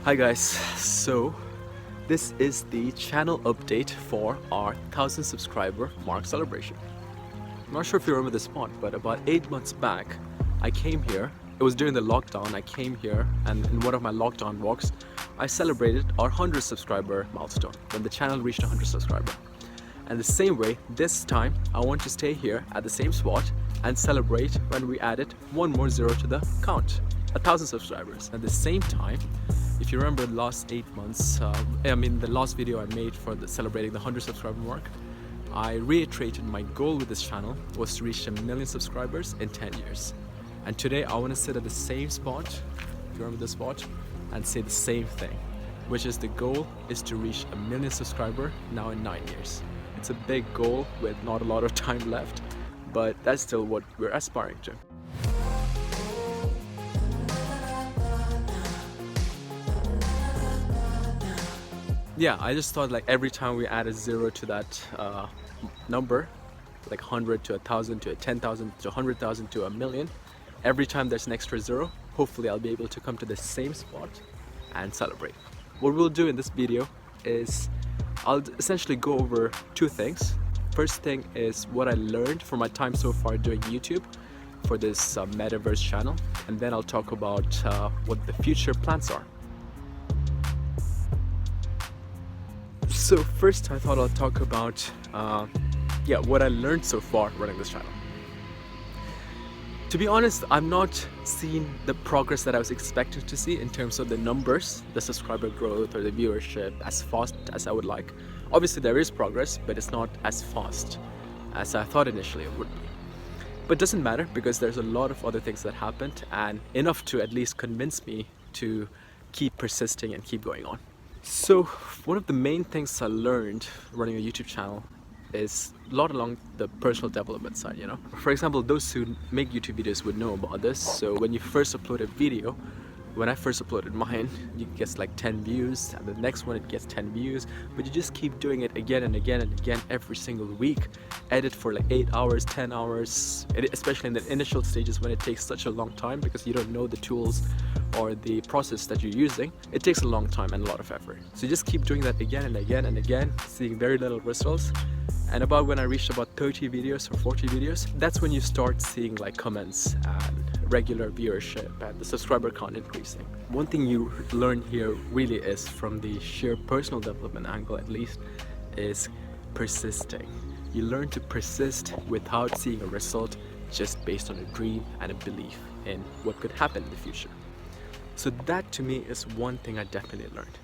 Hi guys, so this is the channel update for our 1000 subscriber mark celebration. I'm not sure if you remember this spot, but about 8 months back I came here. It was during the lockdown. I came here and in one of my lockdown walks I celebrated our 100 subscriber milestone when the channel reached 100 subscribers. And the same way, this time I want to stay here at the same spot and celebrate when we added one more zero to the count, 1000 subscribers. At the same time, if you remember the last 8 months, the last video I made for celebrating the 100 subscriber mark, I reiterated my goal with this channel was to reach 1 million subscribers in 10 years. And today I want to sit at the same spot, if you remember this spot, and say the same thing, which is the goal is to reach 1 million subscriber now in 9 years. It's a big goal with not a lot of time left, but that's still what we're aspiring to. Yeah, I just thought like every time we add a zero to that number, like 100 to 1,000 to 10,000 to 100,000 to 1 million, every time there's an extra zero, hopefully I'll be able to come to the same spot and celebrate. What we'll do in this video is I'll essentially go over two things. First thing is what I learned from my time so far doing YouTube for this metaverse channel, and then I'll talk about what the future plans are. So first I thought I'll talk about what I learned so far running this channel. To be honest, I've not seen the progress that I was expecting to see in terms of the numbers, the subscriber growth or the viewership as fast as I would like. Obviously there is progress, but it's not as fast as I thought initially it would be. But it doesn't matter because there's a lot of other things that happened and enough to at least convince me to keep persisting and keep going on. So one of the main things I learned running a YouTube channel is a lot along the personal development side, you know. For example, those who make YouTube videos would know about this. So when you first upload a video, when I first uploaded mine, you get like 10 views, and the next one it gets 10 views, but you just keep doing it again and again and again every single week. Edit for like 8 hours, 10 hours, especially in the initial stages when it takes such a long time because you don't know the tools or the process that you're using. It takes a long time and a lot of effort. So you just keep doing that again and again and again, seeing very little results. And about when I reached about 30 videos or 40 videos, that's when you start seeing like comments and regular viewership and the subscriber count increasing. One thing you learn here really is from the sheer personal development angle at least, is persisting. You learn to persist without seeing a result, just based on a dream and a belief in what could happen in the future. So that to me is one thing I definitely learned.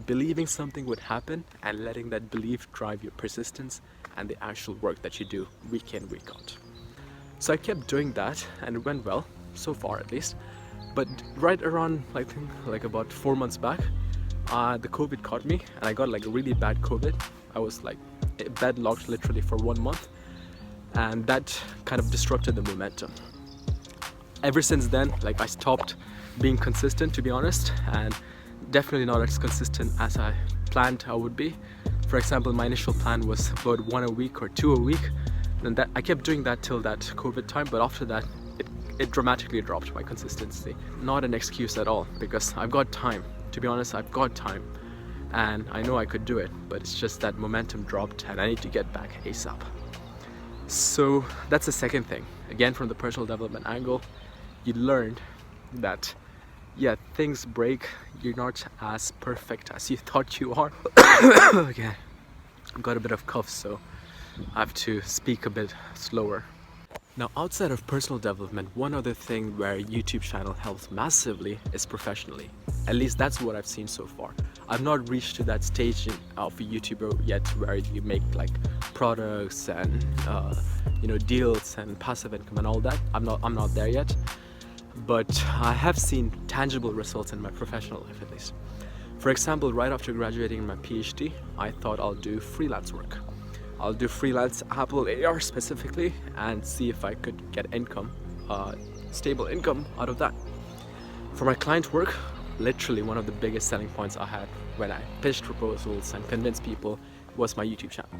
Believing something would happen and letting that belief drive your persistence and the actual work that you do week in, week out. So I kept doing that and it went well, so far at least. But right around like about 4 months back, the COVID caught me and I got like a really bad COVID. I was like bedlocked literally for 1 month, and that kind of disrupted the momentum. Ever since then, like I stopped being consistent, to be honest, and definitely not as consistent as I planned I would be. For example, my initial plan was upload 1 a week or 2 a week, and that I kept doing that till that COVID time, but after that it dramatically dropped my consistency. Not an excuse at all, because I've got time. To be honest, I've got time and I know I could do it, but it's just that momentum dropped and I need to get back ASAP. So that's the second thing. Again, from the personal development angle, you learned that things break. You're not as perfect as you thought you are. Again, I've got a bit of cough, so I have to speak a bit slower. Now, outside of personal development, one other thing where YouTube channel helps massively is professionally. At least that's what I've seen so far. I've not reached to that stage of a YouTuber yet where you make like products and deals and passive income and all that. I'm not there yet. But I have seen tangible results in my professional life at least. For example, right after graduating my PhD, I thought I'll do freelance work. I'll do freelance Apple AR specifically and see if I could get income, stable income out of that. For my client work, literally one of the biggest selling points I had when I pitched proposals and convinced people was my YouTube channel.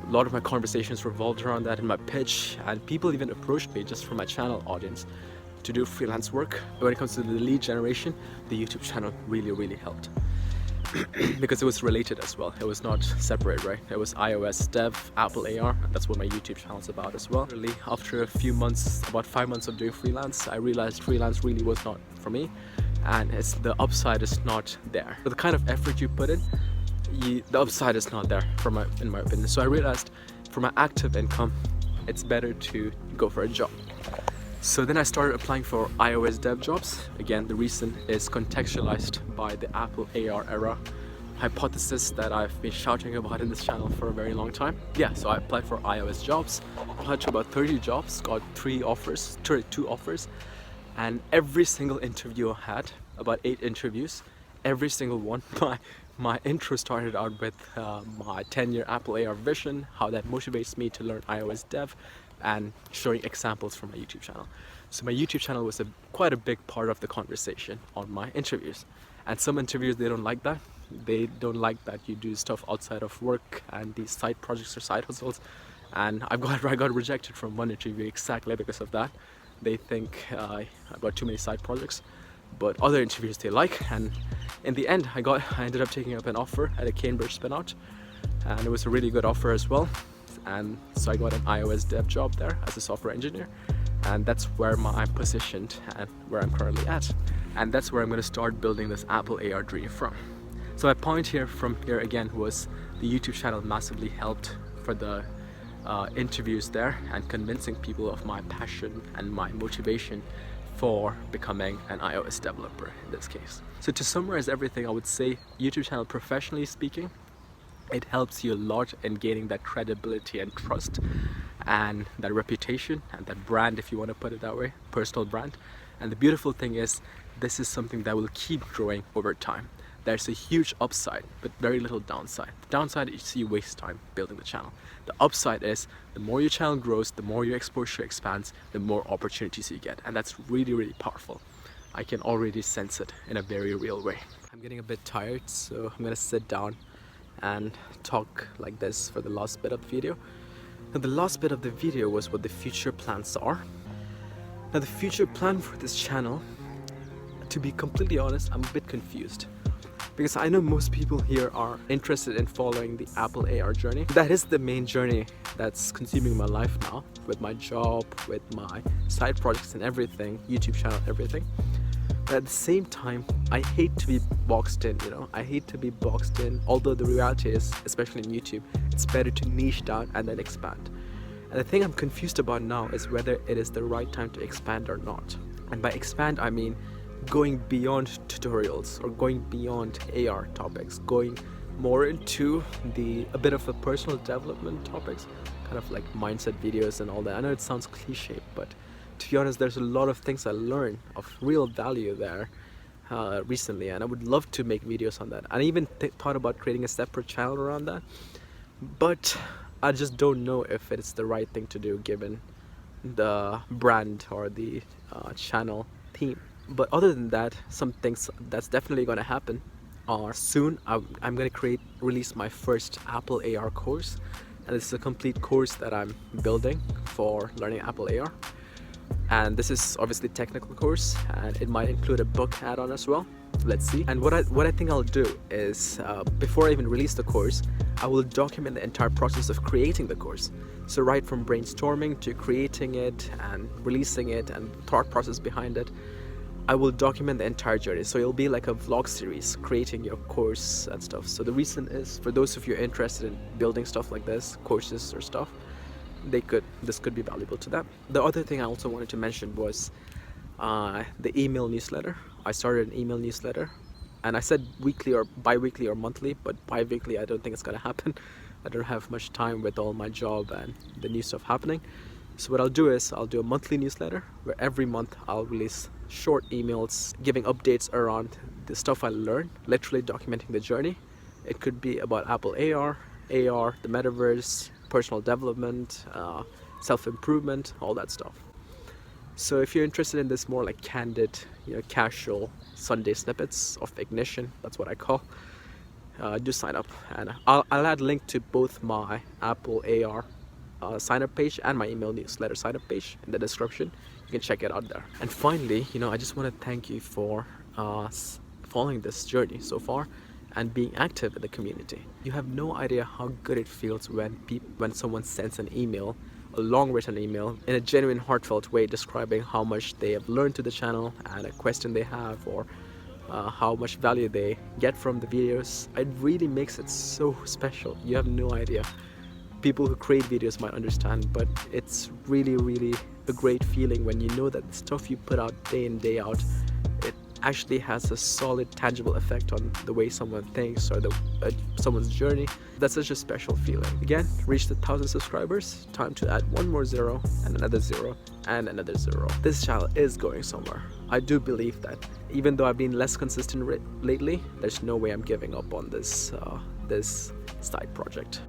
A lot of my conversations revolved around that in my pitch, and people even approached me just from my channel audience to do freelance work. When it comes to the lead generation, the YouTube channel really helped. Because it was related as well. It was not separate, right? It was iOS dev, Apple AR, and that's what my YouTube channel is about as well. Really, after a few months, about 5 months of doing freelance, I realized freelance really was not for me, and the upside is not there. For the kind of effort you put in, the upside is not there in my opinion. So I realized for my active income, it's better to go for a job. So then I started applying for iOS dev jobs. Again, the reason is contextualized by the Apple AR era hypothesis that I've been shouting about in this channel for a very long time. Yeah, so I applied for iOS jobs, applied to about 30 jobs, got 2 offers, and every single interview I had, about 8 interviews, every single one, my intro started out with my 10-year Apple AR vision, how that motivates me to learn iOS dev, and showing examples from my YouTube channel. So my YouTube channel was quite a big part of the conversation on my interviews. And some interviews, they don't like that. They don't like that you do stuff outside of work and these side projects or side hustles. And I got rejected from one interview exactly because of that. They think I've got too many side projects. But other interviews they like, and in the end I ended up taking up an offer at a Cambridge spin-out, and it was a really good offer as well. And so I got an iOS dev job there as a software engineer, and that's where I'm positioned and where I'm currently at, and that's where I'm going to start building this Apple AR dream from. So my point from here again was the YouTube channel massively helped for the interviews there and convincing people of my passion and my motivation for becoming an iOS developer in this case. So to summarize everything, I would say YouTube channel, professionally speaking, it helps you a lot in gaining that credibility and trust and that reputation and that brand, if you want to put it that way, personal brand. And the beautiful thing is, this is something that will keep growing over time. There's a huge upside, but very little downside. The downside is you waste time building the channel. The upside is the more your channel grows, the more your exposure expands, the more opportunities you get. And that's really powerful. I can already sense it in a very real way. I'm getting a bit tired, so I'm gonna sit down and talk like this for the last bit of the video. Now the last bit of the video was what the future plans are. Now the future plan for this channel, to be completely honest, I'm a bit confused. Because I know most people here are interested in following the Apple AR journey. That is the main journey that's consuming my life now, with my job, with my side projects and everything, YouTube channel, everything. But at the same time, I hate to be boxed in, you know? I hate to be boxed in, although the reality is, especially in YouTube, it's better to niche down and then expand. And the thing I'm confused about now is whether it is the right time to expand or not. And by expand, I mean going beyond tutorials or going beyond AR topics, going more into a bit of a personal development topics, kind of like mindset videos and all that. I know it sounds cliche, but to be honest, there's a lot of things I learned of real value there recently, and I would love to make videos on that. I even thought about creating a separate channel around that, but I just don't know if it's the right thing to do given the brand or the channel theme. But other than that, some things that's definitely going to happen are soon I'm going to release my first Apple AR course, and this is a complete course that I'm building for learning Apple AR. And this is obviously a technical course, and it might include a book add-on as well. Let's see. And what I think I'll do is before I even release the course, I will document the entire process of creating the course. So right from brainstorming to creating it and releasing it and thought process behind it, I will document the entire journey. So it'll be like a vlog series, creating your course and stuff. So the reason is, for those of you interested in building stuff like this, courses or stuff, this could be valuable to them. The other thing I also wanted to mention was the email newsletter. I started an email newsletter, and I said weekly or bi-weekly or monthly, but bi-weekly I don't think it's gonna happen. I don't have much time with all my job and the new stuff happening. So what I'll do is I'll do a monthly newsletter where every month I'll release short emails giving updates around the stuff I learned, literally documenting the journey. It could be about Apple AR, the metaverse, personal development, self-improvement, all that stuff. So if you're interested in this more like candid, casual Sunday snippets of ignition, that's what I call, do sign up. And I'll add a link to both my Apple AR sign up page and my email newsletter sign up page in the description. You can check it out there. And finally, I just want to thank you for following this journey so far and being active in the community. You have no idea how good it feels when someone sends an email, a long written email, in a genuine, heartfelt way, describing how much they have learned to the channel and a question they have, or how much value they get from the videos. It really makes it so special. You have no idea. People who create videos might understand, but it's really, really a great feeling when you know that the stuff you put out day in, day out, it actually has a solid, tangible effect on the way someone thinks or someone's journey. That's such a special feeling. Again, reached 1,000 subscribers. Time to add one more zero and another zero and another zero. This channel is going somewhere. I do believe that. Even though I've been less consistent lately, there's no way I'm giving up on this side project.